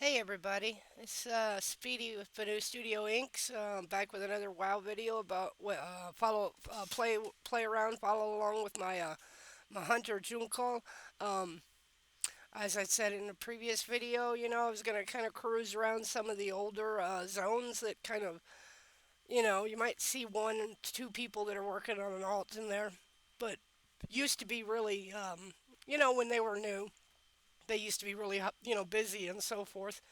Hey everybody, it's Speedy with Banu Studio Inc. Back with another WoW video about play around, follow along with my hunter Juhkal. Um, as I said in the previous video, I was gonna kind of cruise around some of the older zones that kind of, you might see one and two people that are working on an alt in there, but used to be really, when they were new, they used to be really, busy and so forth.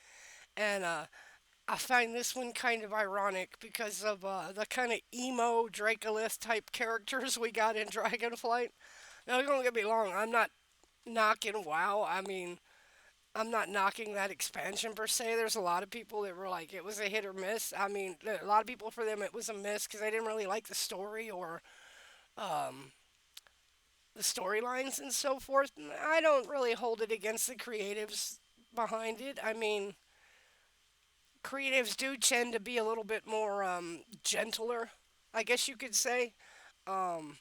And I find this one kind of ironic because of the kind of emo Dracolith type characters we got in Dragonflight. Now, don't get me wrong, I'm not knocking WoW. I mean, I'm not knocking that expansion per se. There's a lot of people that were like, it was a hit or miss. I mean, a lot of people for them it was a miss because they didn't really like the story or the storylines and so forth. And I don't really hold it against the creatives behind it. I mean, creatives do tend to be a little bit more gentler, I guess you could say. Um,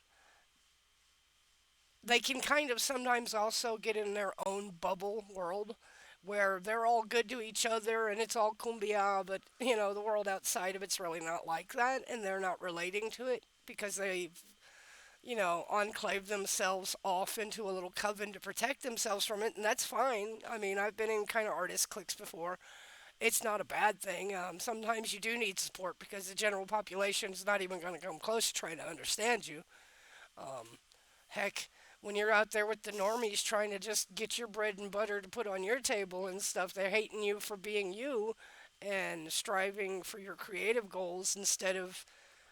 they can kind of sometimes also get in their own bubble world where they're all good to each other and it's all kumbaya, but the world outside of it's really not like that, and they're not relating to it because they've enclave themselves off into a little coven to protect themselves from it, and that's fine. I mean, I've been in kind of artist cliques before. It's not a bad thing. Sometimes you do need support because the general population is not even going to come close to trying to understand you. Heck, when you're out there with the normies trying to just get your bread and butter to put on your table and stuff, they're hating you for being you and striving for your creative goals instead of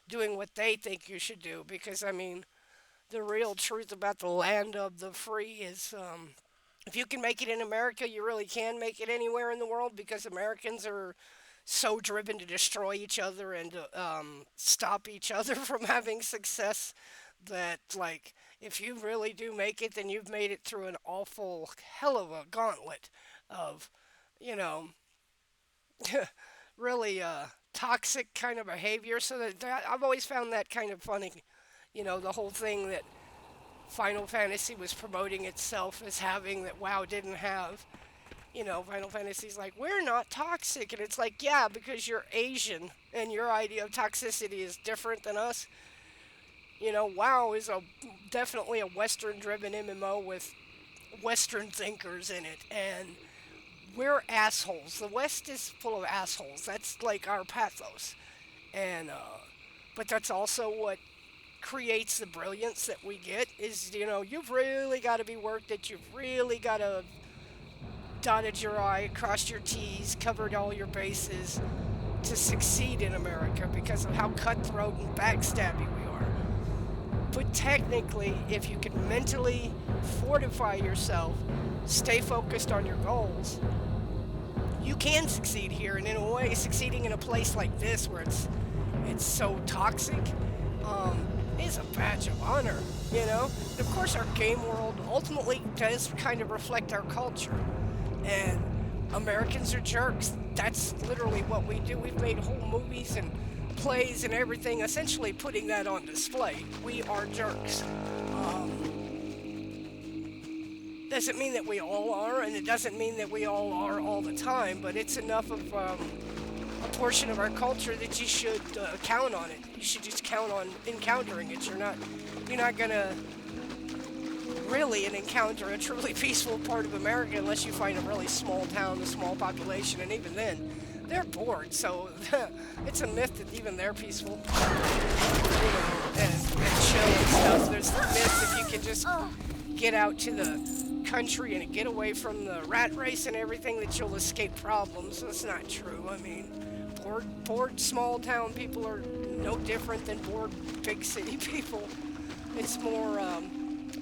doing what they think you should do. Because, I mean, the real truth about the land of the free is if you can make it in America, you really can make it anywhere in the world because Americans are so driven to destroy each other and to stop each other from having success that, like, if you really do make it, then you've made it through an awful hell of a gauntlet of, you know, really toxic kind of behavior. So that I've always found that kind of funny. The whole thing that Final Fantasy was promoting itself as having that WoW didn't have. Final Fantasy's like, we're not toxic. And it's like, yeah, because you're Asian and your idea of toxicity is different than us. WoW is definitely a Western driven MMO with Western thinkers in it. And we're assholes. The West is full of assholes. That's like our pathos. And, but that's also what creates the brilliance that we get is you've really got to be worked it, you've really got to dotted your I, crossed your T's, covered all your bases to succeed in America because of how cutthroat and backstabby we are. But technically, if you can mentally fortify yourself, stay focused on your goals, you can succeed here. And in a way, succeeding in a place like this where it's so toxic, is a badge of honor, And of course, our game world ultimately does kind of reflect our culture. And Americans are jerks. That's literally what we do. We've made whole movies and plays and everything, essentially putting that on display. We are jerks. Doesn't mean that we all are, and it doesn't mean that we all are all the time, but it's enough of a portion of our culture that you should count on it. You should just count on encountering it. You're not gonna really encounter a truly peaceful part of America unless you find a really small town, a small population, and even then, they're bored. So it's a myth that even they're peaceful, and chill and stuff. There's the myth if you can just get out to the country and get away from the rat race and everything that you'll escape problems. That's not true. I mean, bored small town people are no different than bored big city people. It's more,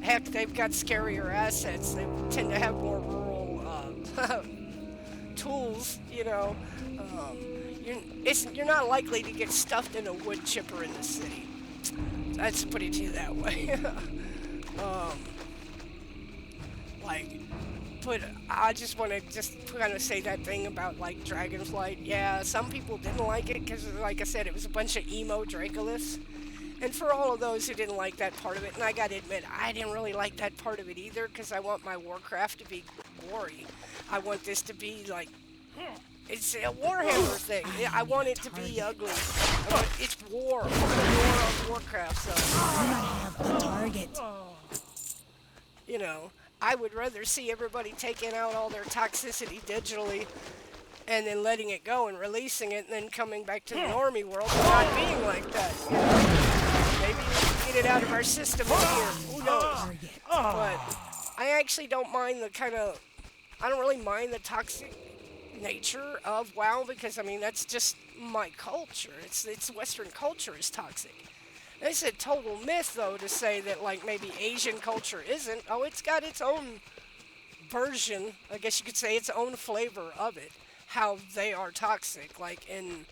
heck, they've got scarier assets. They tend to have more rural tools, you're not likely to get stuffed in a wood chipper in the city. Let's put it to you that way. like, but I just want to just kind of say that thing about like Dragonflight. Yeah, some people didn't like it because, like I said, it was a bunch of emo Dracoliths. And for all of those who didn't like that part of it, and I gotta admit, I didn't really like that part of it either because I want my Warcraft to be gory. I want this to be like It's a Warhammer thing. Yeah, I want it to be ugly. It's war. War of Warcraft, so Do not have a target. you know, I would rather see everybody taking out all their toxicity digitally and then letting it go and releasing it and then coming back to the normie world and not being like that. You know? Maybe we can get it out of our system in here. Who knows? Target. But I actually don't mind the kind of, I don't really mind the toxic nature of WoW because I mean that's just my culture. It's Western culture is toxic. It's a total myth though to say that like maybe Asian culture isn't. Oh, it's got its own version, I guess you could say its own flavor of it, how they are toxic. Like in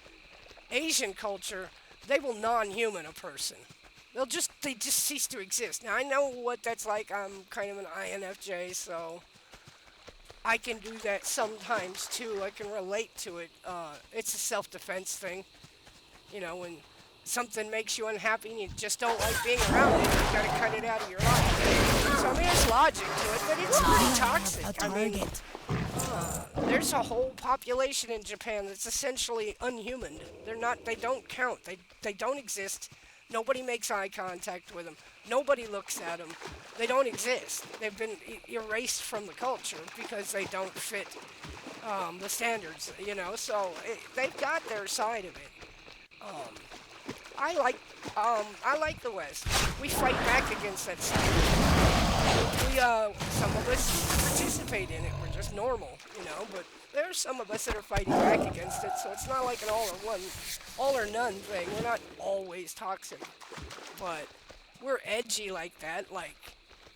Asian culture, they will non-human a person. They just cease to exist. Now I know what that's like. I'm kind of an INFJ, so I can do that sometimes too. I can relate to it. It's a self-defense thing. You know, when something makes you unhappy and you just don't like being around it, you gotta cut it out of your life. So I mean, there's logic to it, but it's pretty A toxic. I mean, target. there's a whole population in Japan that's essentially unhuman. They're not. They don't count. They don't exist. Nobody makes eye contact with them. Nobody looks at them. They don't exist. They've been erased from the culture because they don't fit the standards. You know, so they've got their side of it. I like I like the West. We fight back against that side. We some of us participate in it. We're just normal, you know. But there's some of us that are fighting back against it. So it's not like an all or none thing. We're not always toxic, but we're edgy like that. Like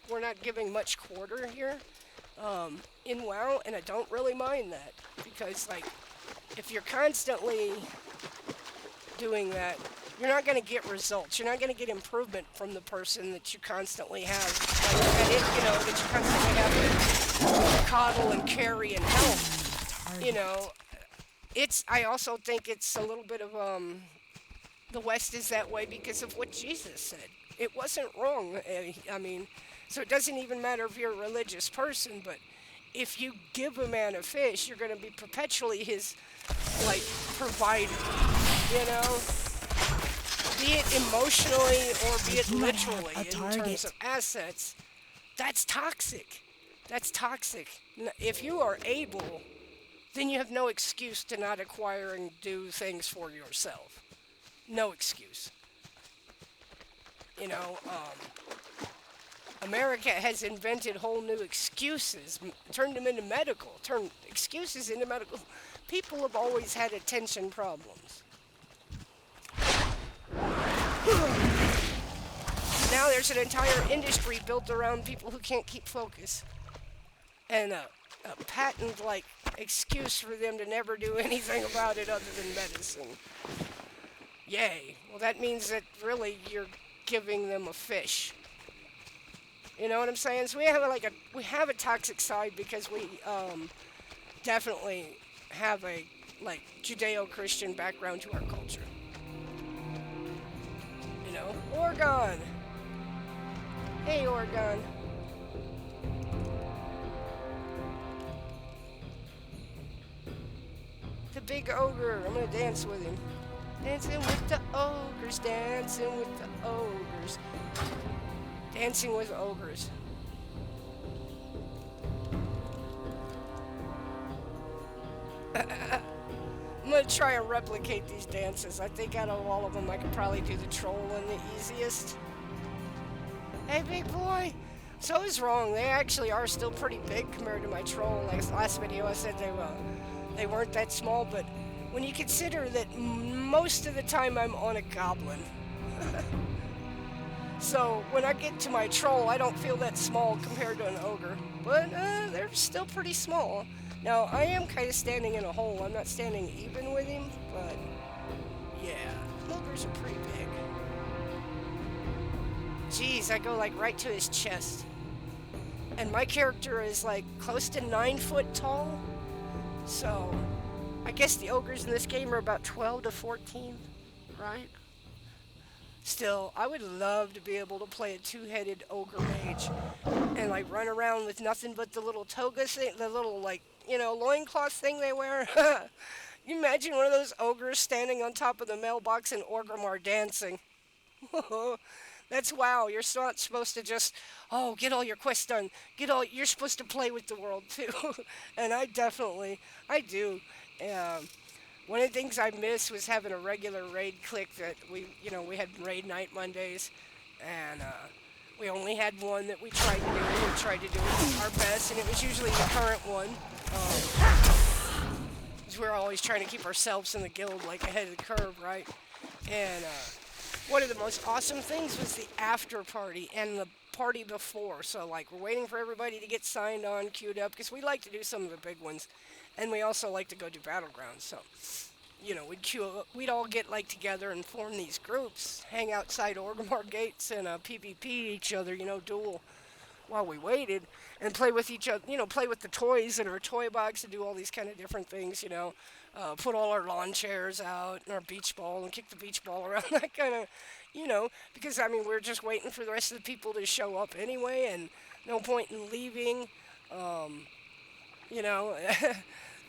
we're not giving much quarter here in WoW, and I don't really mind that because like if you're constantly doing that, you're not going to get results. You're not going to get improvement from the person that you constantly have, like, that you constantly have to coddle and carry and help. You know, I also think it's a little bit of, the West is that way because of what Jesus said. It wasn't wrong. I mean, so it doesn't even matter if you're a religious person, but if you give a man a fish, you're going to be perpetually his, like, provider. You know? Be it emotionally or be it Do not have literally a in terms target. of assets, that's toxic. That's toxic. If you are able, then you have no excuse to not acquire and do things for yourself. No excuse. You know, America has invented whole new excuses, turned them into turned excuses into medical. People have always had attention problems. Now there's an entire industry built around people who can't keep focus. And a patent like excuse for them to never do anything about it other than medicine. Yay. Well, that means that really you're giving them a fish. You know what I'm saying? So we have a toxic side because we definitely have a like Judeo-Christian background to our culture. You know, Oregon. Hey, Oregon. The big ogre. I'm gonna dance with him. Dancing with the ogres, dancing with the ogres. Dancing with ogres. I'm gonna try and replicate these dances. I think out of all of them, I could probably do the troll one the easiest. Hey, big boy! So I was wrong. They actually are still pretty big compared to my troll. Like last video, I said they weren't that small, but when you consider that most of the time I'm on a goblin. So when I get to my troll, I don't feel that small compared to an ogre. But they're still pretty small. Now, I am kind of standing in a hole. I'm not standing even with him, but yeah, ogres are pretty big. Jeez, I go like right to his chest. And my character is like close to 9 foot tall. So I guess the ogres in this game are about 12 to 14, right? Still, I would love to be able to play a two-headed ogre mage and like run around with nothing but the little toga thing, the little like loincloth thing they wear? You imagine one of those ogres standing on top of the mailbox and Orgrimmar dancing. That's wow. You're not supposed to just, oh, get all your quests done. You're supposed to play with the world too. And I do. Um, One of the things I miss was having a regular raid click that we had raid night Mondays, and we only had one that we tried to do. We tried to do our best, and it was usually the current one. 'Cause we're always trying to keep ourselves in the guild like ahead of the curve, right? And one of the most awesome things was the after party and the party before. So like we're waiting for everybody to get signed on, queued up, because we like to do some of the big ones, and we also like to go do battlegrounds. So we'd all get like together and form these groups, hang outside Orgrimmar gates and PvP each other, duel while we waited, and play with each other, play with the toys in our toy box and do all these kind of different things, put all our lawn chairs out and our beach ball and kick the beach ball around, that kind of, because I mean, we're just waiting for the rest of the people to show up anyway, and no point in leaving, you know.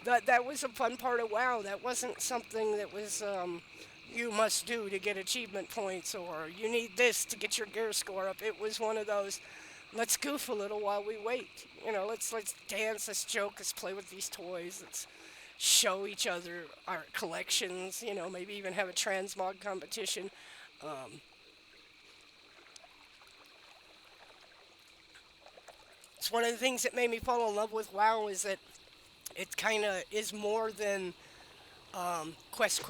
That was a fun part of WoW. That wasn't something that was you must do to get achievement points, or you need this to get your gear score up. It was one of those, let's goof a little while we wait. Let's dance, let's joke, let's play with these toys, let's show each other our collections. Maybe even have a transmog competition. Um, it's one of the things that made me fall in love with WoW is that it kind of is more than quest,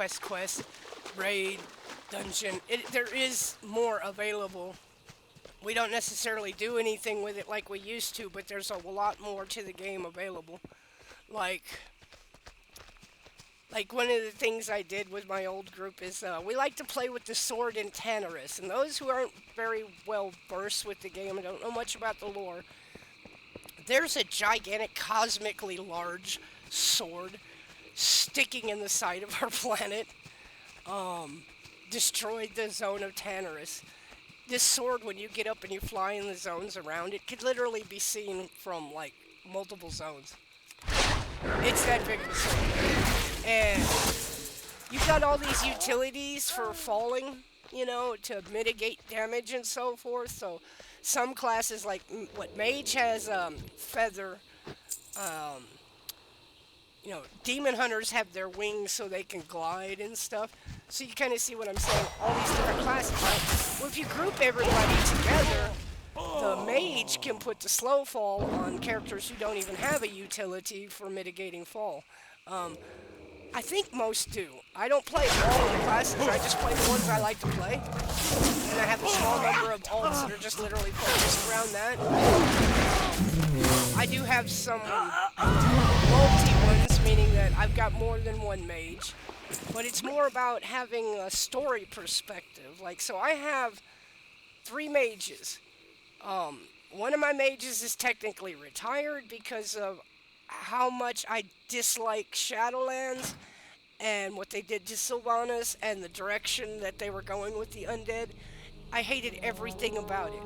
raid, dungeon. There is more available. We don't necessarily do anything with it like we used to, but there's a lot more to the game available. Like, like one of the things I did with my old group is we like to play with the sword in Tannerus. And those who aren't very well versed with the game and don't know much about the lore, there's a gigantic, cosmically large sword sticking in the side of our planet. Destroyed the zone of Tannerus. This sword, when you get up and you fly in the zones around it, could literally be seen from like multiple zones. It's that big of a sword. And you've got all these utilities for falling, to mitigate damage and so forth. So some classes, like what Mage has, feather. Um, Demon Hunters have their wings so they can glide and stuff. So you kind of see what I'm saying. All these different classes, right? Well, if you group everybody together, the Mage can put the slow fall on characters who don't even have a utility for mitigating fall. Um, I think most do. I don't play all of the classes. I just play the ones I like to play. And I have a small number of alts that are just literally focused around that. I do have some multi ones, meaning that I've got more than one mage. But it's more about having a story perspective. Like, so I have 3 mages. One of my mages is technically retired because of how much I dislike Shadowlands and what they did to Sylvanas and the direction that they were going with the undead. I hated everything about it.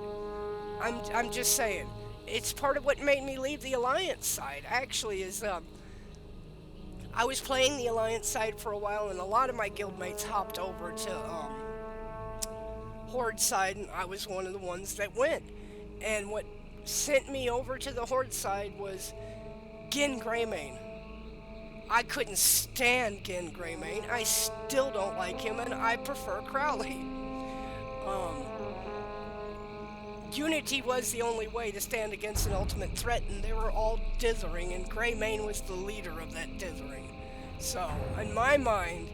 I'm just saying. It's part of what made me leave the Alliance side, actually, is I was playing the Alliance side for a while, and a lot of my guildmates hopped over to Horde side, and I was one of the ones that went. And what sent me over to the Horde side was Gin Greymane. I couldn't stand Gin Greymane. I still don't like him, and I prefer Crowley. Um, Unity was the only way to stand against an ultimate threat, and they were all dithering, and Greymane was the leader of that dithering. So, in my mind,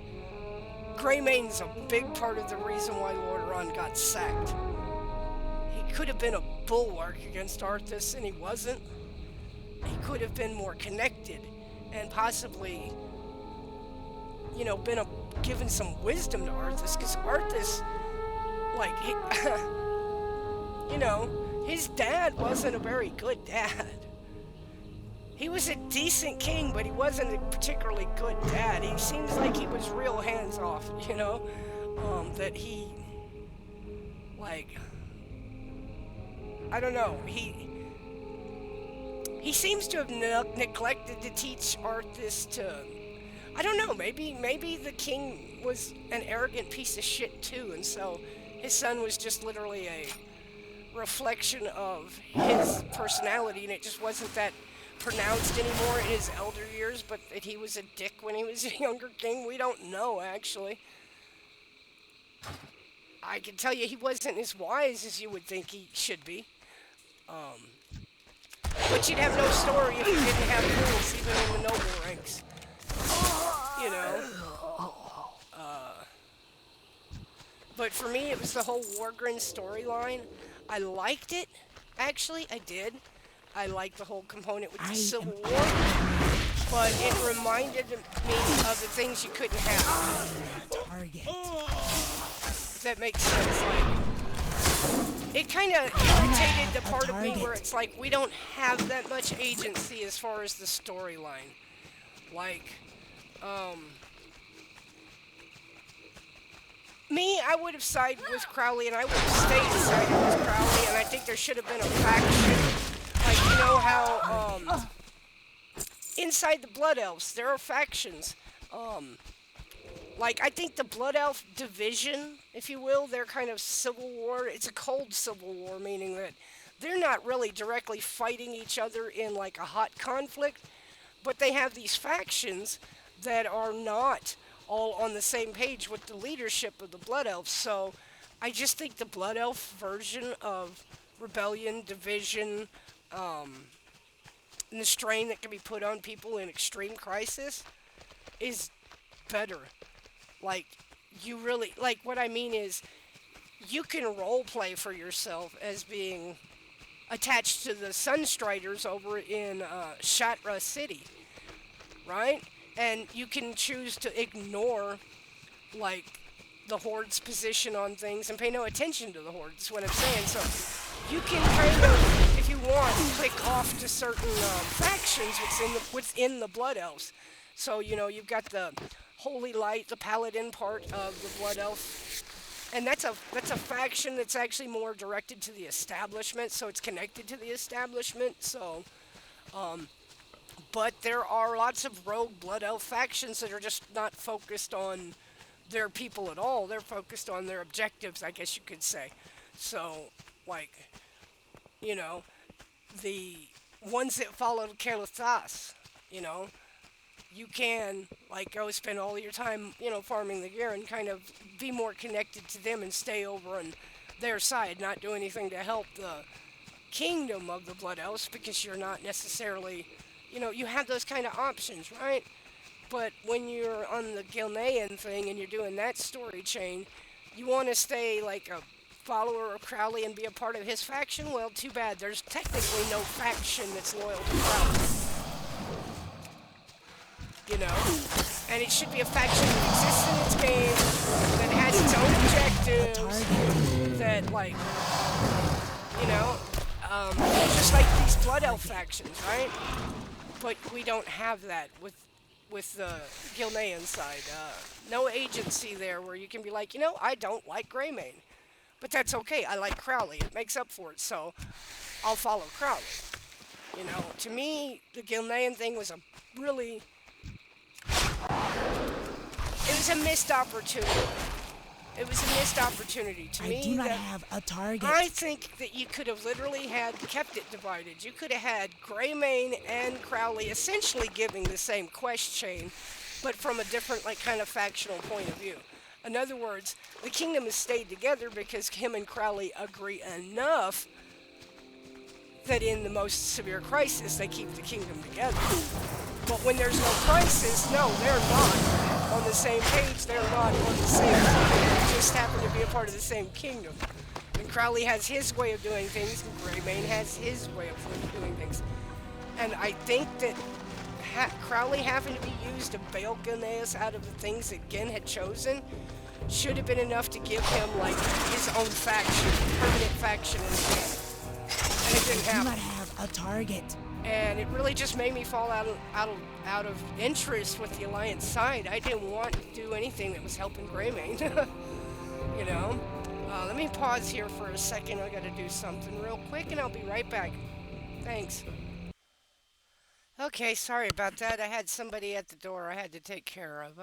Greymane's a big part of the reason why Lordaeron got sacked. He could have been a bulwark against Arthas, and he wasn't. He could have been more connected, and possibly, given some wisdom to Arthas, because Arthas, like, his dad wasn't a very good dad. He was a decent king, but he wasn't a particularly good dad. He seems like he was real hands-off, that he, like, I don't know, he seems to have neglected to teach Arthas to. I don't know. Maybe the king was an arrogant piece of shit too, and so his son was just literally a reflection of his personality, and it just wasn't that pronounced anymore in his elder years. But that he was a dick when he was a younger king, we don't know actually. I can tell you he wasn't as wise as you would think he should be. Um, but you'd have no story if you didn't have fools, even in the noble ranks. You know. But for me, it was the whole Wargren storyline. I liked it. Actually, I did. I liked the whole component with the Civil War. But it reminded me of the things you couldn't have. Target. If that makes sense. Like, it kind of irritated the part of me where it's like we don't have that much agency as far as the storyline. Like, me, I would have sided with Crowley, and I would have stayed sided with Crowley, and I think there should have been a faction. Like, you know how, inside the Blood Elves, there are factions. Like, I think the Blood Elf division, if you will, they're kind of civil war. It's a cold civil war, meaning that they're not really directly fighting each other in, like, a hot conflict, but they have these factions that are not all on the same page with the leadership of the Blood Elves. So I just think the Blood Elf version of rebellion, division, and the strain that can be put on people in extreme crisis is better. Like, you really, like, what I mean is, you can role play for yourself as being attached to the Sunstriders over in Shatra City, right? And you can choose to ignore, like, the Horde's position on things and pay no attention to the Horde, is what I'm saying. So, you can kind of, if you want, click off to certain factions within the Blood Elves. So, you know, you've got the Holy Light, the Paladin part of the Blood Elf. And that's a faction that's actually more directed to the establishment, so it's connected to the establishment. So, but there are lots of rogue Blood Elf factions that are just not focused on their people at all. They're focused on their objectives, I guess you could say. So, like, you know, the ones that followed Kael'thas, you know, you can, like, go spend all your time, you know, farming the gear and kind of be more connected to them and stay over on their side, not do anything to help the kingdom of the Blood Elves, because you're not necessarily, you know, you have those kind of options, right? But when you're on the Gilnean thing and you're doing that story chain, you want to stay like a follower of Crowley and be a part of his faction? Well, too bad. There's technically no faction that's loyal to Crowley. You know? And it should be a faction that exists in its game, that has its own objectives, that, like, you know, just like these Blood Elf factions, right? But we don't have that with the Gilnean side. No agency there where you can be like, you know, I don't like Greymane. But that's okay. I like Crowley. It makes up for it. So I'll follow Crowley. You know, to me, the Gilnean thing was a really... It was a missed opportunity. It was a missed opportunity to me. I do not have a target. I think that you could have literally kept it divided. You could have had Greymane and Crowley essentially giving the same quest chain, but from a different, like, kind of factional point of view. In other words, the kingdom has stayed together because him and Crowley agree enough that in the most severe crisis, they keep the kingdom together. But when there's no crisis, no, they're not on the same page. They're not on the same team. They just happen to be a part of the same kingdom. And Crowley has his way of doing things, and Greymane has his way of doing things. And I think that Crowley having to be used to bail Gilneas out of the things that Gin had chosen should have been enough to give him, like, his own faction, permanent faction in the game. And it didn't happen. I do not have a target. And it really just made me fall out of interest with the Alliance side. I didn't want to do anything that was helping Greymane. You know? Let me pause here for a second. I gotta do something real quick, and I'll be right back. Thanks. Okay, sorry about that. I had somebody at the door I had to take care of.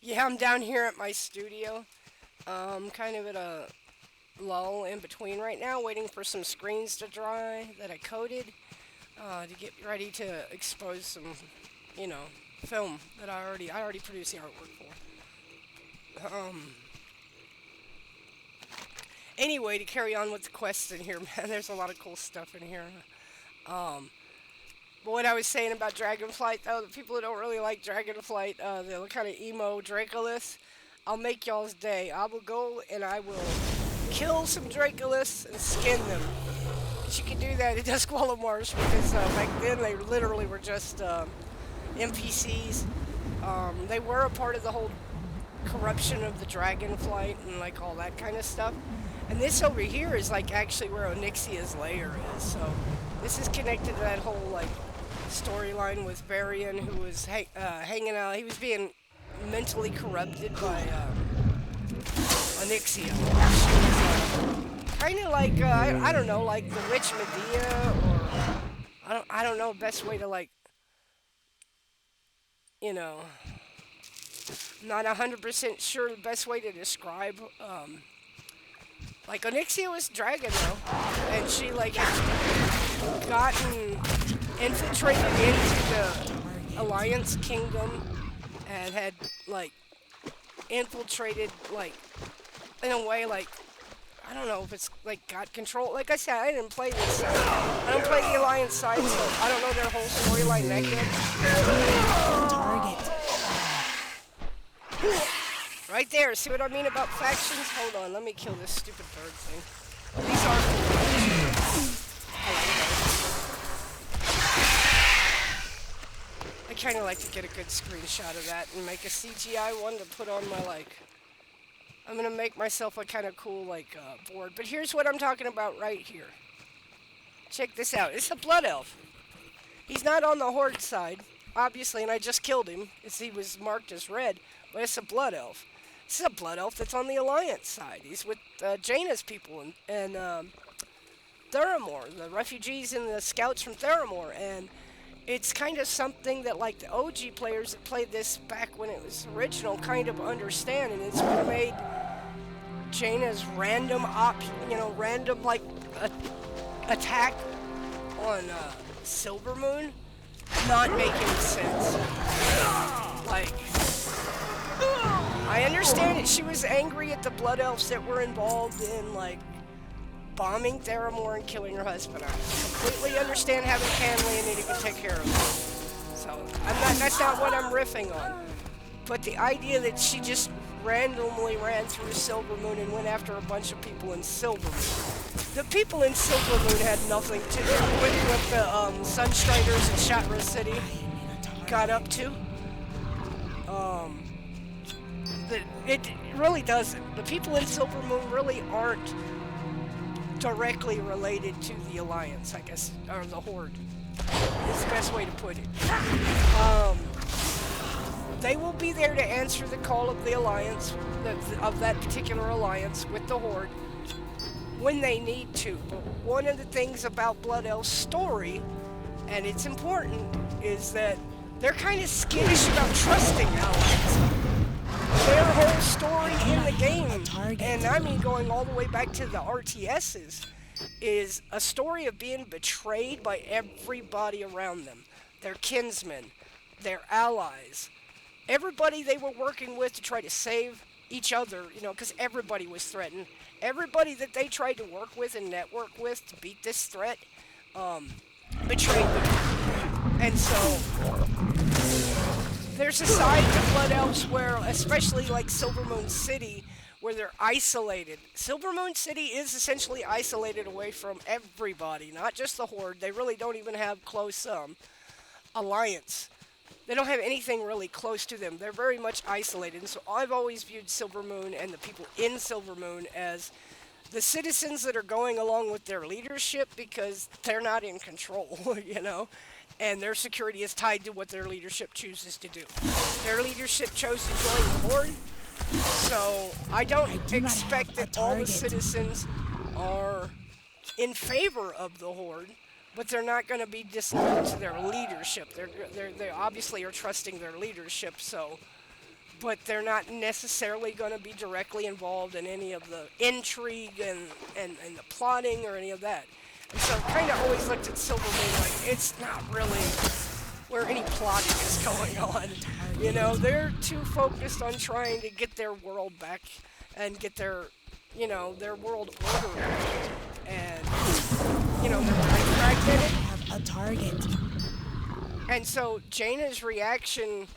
Yeah, I'm down here at my studio. Kind of at a lull in between right now, waiting for some screens to dry that I coated to get ready to expose some, you know, film that I already produced the artwork for. Anyway, to carry on with the quest in here, man, there's a lot of cool stuff in here. Um, But what I was saying about Dragonflight, though, the people who don't really like Dragonflight, the kind of emo Dracolis, I'll make y'all's day. I will go and I will kill some Dracolis and skin them. But you can do that in Duskwall Marsh because back then they literally were just NPCs. They were a part of the whole corruption of the Dragonflight and like all that kind of stuff. And this over here is like actually where Onyxia's lair is. So this is connected to that whole like storyline with Varian, who was hanging out. He was being mentally corrupted by Onyxia. Kind of like I don't know, like the witch Medea, or I don't know best way to like you know not 100% sure the best way to describe like Onyxia was dragon though, and she like had gotten infiltrated into the Alliance Kingdom and had like infiltrated like in a way like I don't know if it's like got control. Like I said, I didn't play this side. I don't play the Alliance side, so I don't know their whole storyline that good. Target. Right there, see what I mean about factions? Hold on, let me kill this stupid bird thing. These are I kind of like to get a good screenshot of that and make a CGI one to put on my like. I'm gonna make myself a kind of cool like board. But here's what I'm talking about right here. Check this out. It's a blood elf. He's not on the horde side, obviously, and I just killed him as he was marked as red. But it's a blood elf. This is a blood elf that's on the Alliance side. He's with Jaina's people and Theramore, the refugees and the scouts from Theramore, and it's kind of something that like the OG players that played this back when it was original kind of understand, and it's what made Jaina's random like attack on Silvermoon not make any sense. Like, I understand that she was angry at the blood elves that were involved in like bombing Theramore and killing her husband. I completely understand having family and needing to take care of them. So that's not what I'm riffing on. But the idea that she just randomly ran through Silvermoon and went after a bunch of people in Silvermoon. The people in Silvermoon had nothing to do with what the Sunstriders in Shatra City got up to. It really doesn't. The people in Silvermoon really aren't directly related to the Alliance, I guess, or the Horde. Is the best way to put it. They will be there to answer the call of the Alliance, of that particular Alliance with the Horde, when they need to. But one of the things about Blood Elf's story, and it's important, is that they're kind of skittish about trusting allies. Their whole story in the game, and I mean going all the way back to the RTSs, is a story of being betrayed by everybody around them. Their kinsmen, their allies, everybody they were working with to try to save each other, because everybody was threatened. Everybody that they tried to work with and network with to beat this threat, betrayed them. And so there's a side to Blood Elves where, especially like Silvermoon City, where they're isolated. Silvermoon City is essentially isolated away from everybody, not just the Horde. They really don't even have close alliance. They don't have anything really close to them. They're very much isolated. And so I've always viewed Silvermoon and the people in Silvermoon as the citizens that are going along with their leadership because they're not in control, and their security is tied to what their leadership chooses to do. Their leadership chose to join the Horde, so I don't expect that all the citizens are in favor of the Horde, but they're not going to be disloyal to their leadership. They obviously are trusting their leadership, so but they're not necessarily going to be directly involved in any of the intrigue and the plotting or any of that. And so kind of always looked at Silver Moon like it's not really where any plotting is going on. You know, they're too focused on trying to get their world back and get their world order back. And, they're pretty fragmented. Have a target. And so Jaina's reaction,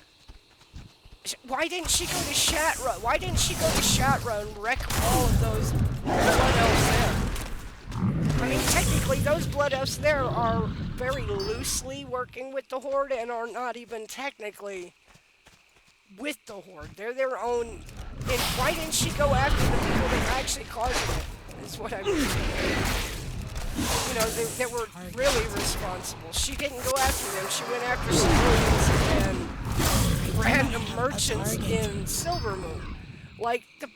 why didn't she go to Shatra? Why didn't she go to Shatra and wreck all of those blood elves there? I mean, technically, those blood elves there are very loosely working with the Horde and are not even technically with the Horde. They're their own. And why didn't she go after the people that actually caused it? Is what I mean. They were really responsible. She didn't go after them. She went after civilians and random merchants in Silvermoon. Like, the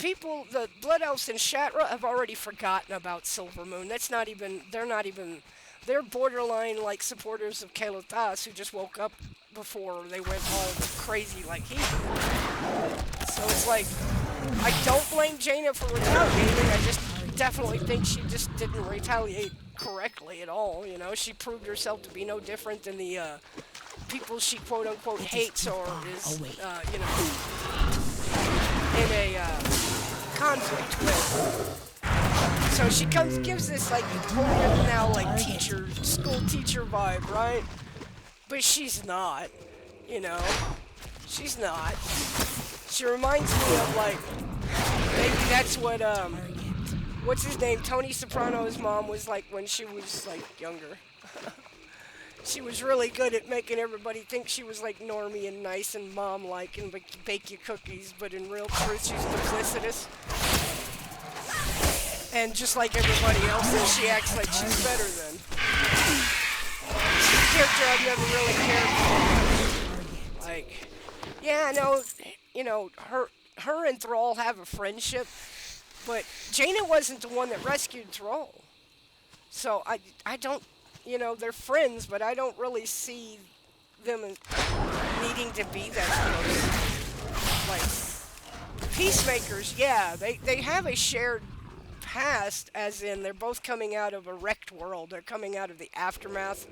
Blood Elves in Shatra have already forgotten about Silvermoon. They're borderline, like, supporters of Kalothas who just woke up before they went all crazy like he did. So it's like, I don't blame Jaina for retaliating, I just definitely think she just didn't retaliate correctly at all, She proved herself to be no different than the, people she quote-unquote hates or is, in a conflict with. So she gives this like now like school teacher vibe, right? But she's not, She's not. She reminds me of like maybe that's what what's his name? Tony Soprano's mom was like when she was like younger. She was really good at making everybody think she was like normie and nice and mom-like and bake you cookies, but in real truth she's duplicitous. And just like everybody else, she acts like she's better than. She's a character I've never really cared for. Like, yeah, I know, her and Thrall have a friendship, but Jaina wasn't the one that rescued Thrall. So I don't. They're friends, but I don't really see them needing to be that close. Like, peacemakers, yeah, they have a shared past, as in they're both coming out of a wrecked world. They're coming out of the aftermath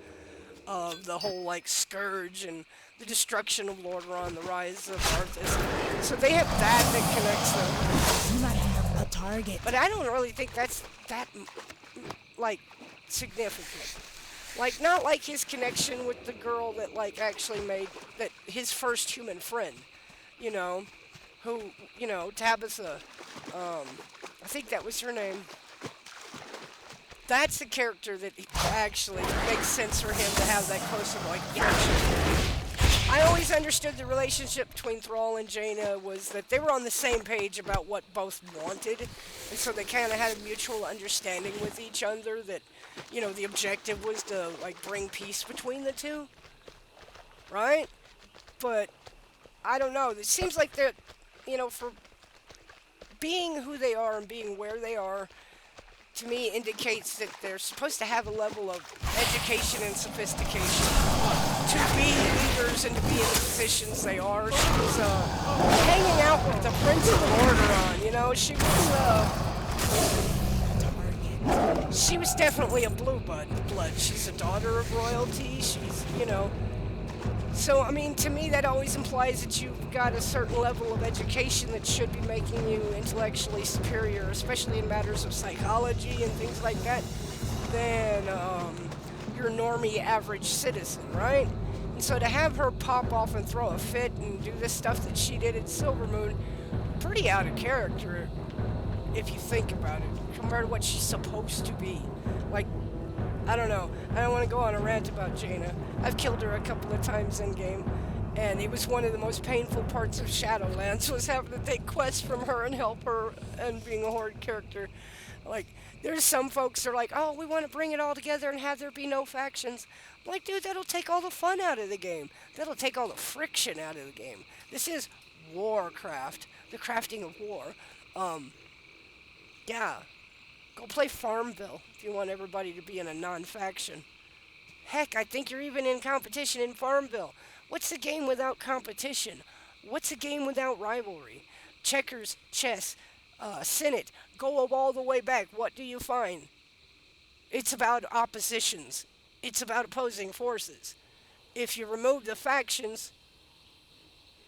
of the whole, like, Scourge and the destruction of Lordaeron, the rise of Arthas. So they have that connects them. You might have a target. But I don't really think that's that, like, significant. Like, not like his connection with the girl that, like, actually made that his first human friend, who, Tabitha, I think that was her name. That's the character that actually makes sense for him to have that close of, like, friendship. I always understood the relationship between Thrall and Jaina was that they were on the same page about what both wanted, and so they kind of had a mutual understanding with each other that, the objective was to, like, bring peace between the two, right? But, I don't know, it seems like they're, for being who they are and being where they are, to me indicates that they're supposed to have a level of education and sophistication to be leaders and to be in the positions they are. She was hanging out with the Prince of Lordaeron, she was definitely a blue blood. She's a daughter of royalty. She's, So, I mean, to me that always implies that you've got a certain level of education that should be making you intellectually superior, especially in matters of psychology and things like that, than your normie average citizen, right? And so to have her pop off and throw a fit and do the stuff that she did at Silvermoon, pretty out of character, if you think about it, compared to what she's supposed to be. Like, I don't know. I don't want to go on a rant about Jaina. I've killed her a couple of times in game, and it was one of the most painful parts of Shadowlands was having to take quests from her and help her and being a Horde character. Like, there's some folks that are like, oh, we want to bring it all together and have there be no factions. I'm like, dude, that'll take all the fun out of the game. That'll take all the friction out of the game. This is Warcraft, the crafting of war. Yeah. Go play Farmville if you want everybody to be in a non-faction. Heck, I think you're even in competition in Farmville. What's a game without competition? What's a game without rivalry? Checkers, chess, Senate, go all the way back. What do you find? It's about oppositions. It's about opposing forces. If you remove the factions,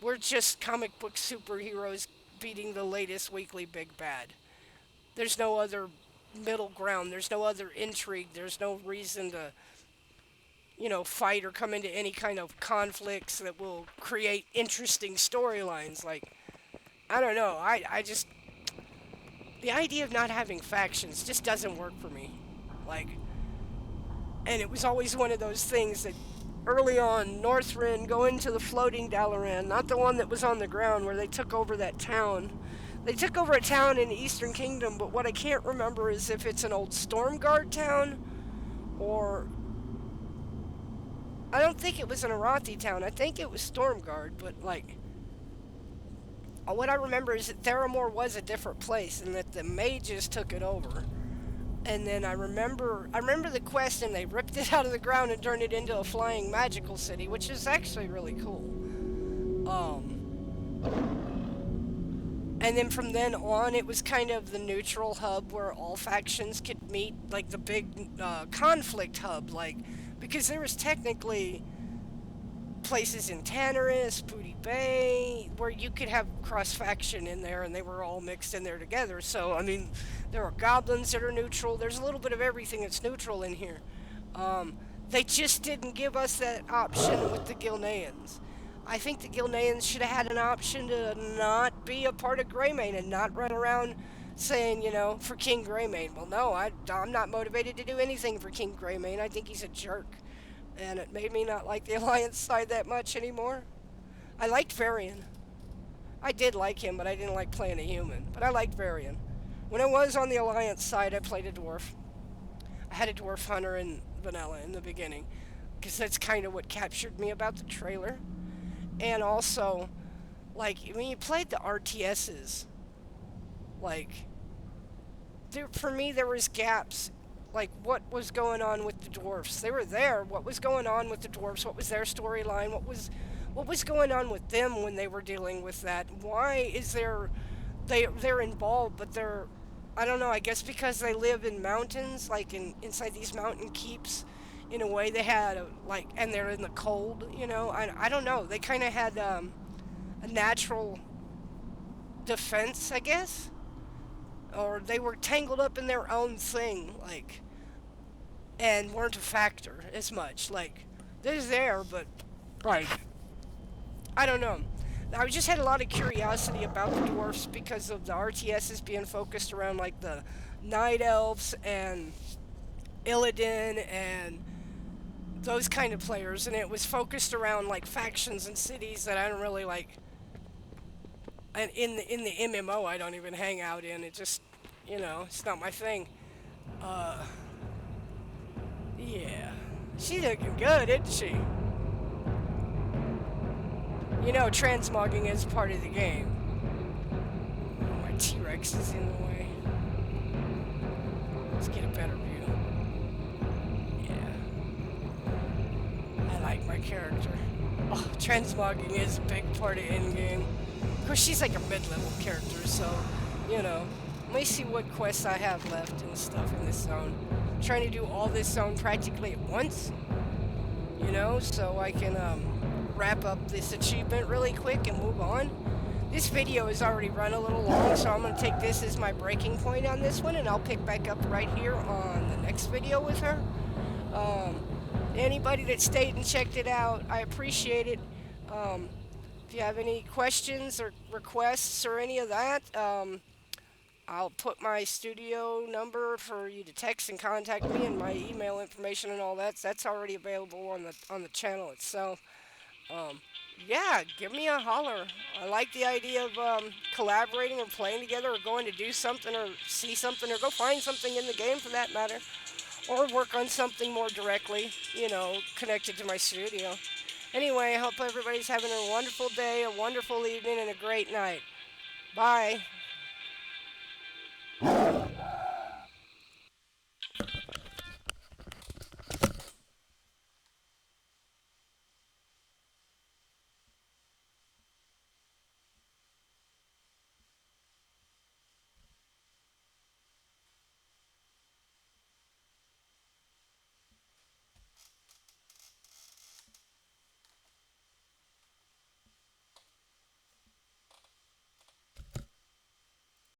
we're just comic book superheroes beating the latest weekly big bad. There's no other middle ground. There's no other intrigue. There's no reason to, fight or come into any kind of conflicts that will create interesting storylines. Like, I don't know. I just, the idea of not having factions just doesn't work for me. Like, and it was always one of those things that early on, Northrend going to the floating Dalaran, not the one that was on the ground where they took over that town. They took over a town in the Eastern Kingdom, but what I can't remember is if it's an old Stormguard town or I don't think it was an Arathi town. I think it was Stormguard, but like what I remember is that Theramore was a different place and that the mages took it over. And then I remember the quest and they ripped it out of the ground and turned it into a flying magical city, which is actually really cool. And then from then on, it was kind of the neutral hub where all factions could meet, like the big conflict hub, like because there was technically places in Tannerus, Booty Bay, where you could have cross faction in there, and they were all mixed in there together. So I mean, there are goblins that are neutral. There's a little bit of everything that's neutral in here. They just didn't give us that option with the Gilneans. I think the Gilneans should have had an option to not be a part of Greymane and not run around saying, for King Greymane. Well, no, I'm not motivated to do anything for King Greymane. I think he's a jerk. And it made me not like the Alliance side that much anymore. I liked Varian. I did like him, but I didn't like playing a human. But I liked Varian. When I was on the Alliance side, I played a dwarf. I had a dwarf hunter in vanilla in the beginning, because that's kind of what captured me about the trailer. And also, like, when you played the RTSs, like, for me there was gaps. Like, what was going on with the dwarfs? They were there. What was going on with the dwarfs? What was their storyline? What was going on with them when they were dealing with that? Why is they're involved, but they're, I don't know, I guess because they live in mountains, like inside these mountain keeps. In a way, they had and they're in the cold. I don't know. They kind of had a natural defense, I guess, or they were tangled up in their own thing, like, and weren't a factor as much. Like, they're there, but like, I don't know. I just had a lot of curiosity about the dwarfs because of the RTSs being focused around like the night elves and Illidan and those kind of players, and it was focused around like factions and cities that I don't really like. And in the MMO, I don't even hang out in. It just, it's not my thing. Uh, yeah, she's looking good, isn't she? Transmogging is part of the game. My T-Rex is in the way. Let's get a better view. Yeah. I like my character. Oh, transmogging is a big part of in-game. Of course, she's like a mid-level character, so, let me see what quests I have left and stuff in this zone. I'm trying to do all this zone practically at once, so I can wrap up this achievement really quick and move on. This video has already run a little long, so I'm going to take this as my breaking point on this one, and I'll pick back up right here on the next video with her. Anybody that stayed and checked it out, I appreciate it. If you have any questions or requests or any of that, I'll put my studio number for you to text and contact me, and my email information and all that. That's already available on the channel itself. Yeah, give me a holler. I like the idea of collaborating or playing together or going to do something or see something or go find something in the game for that matter. Or work on something more directly, connected to my studio. Anyway, I hope everybody's having a wonderful day, a wonderful evening, and a great night. Bye.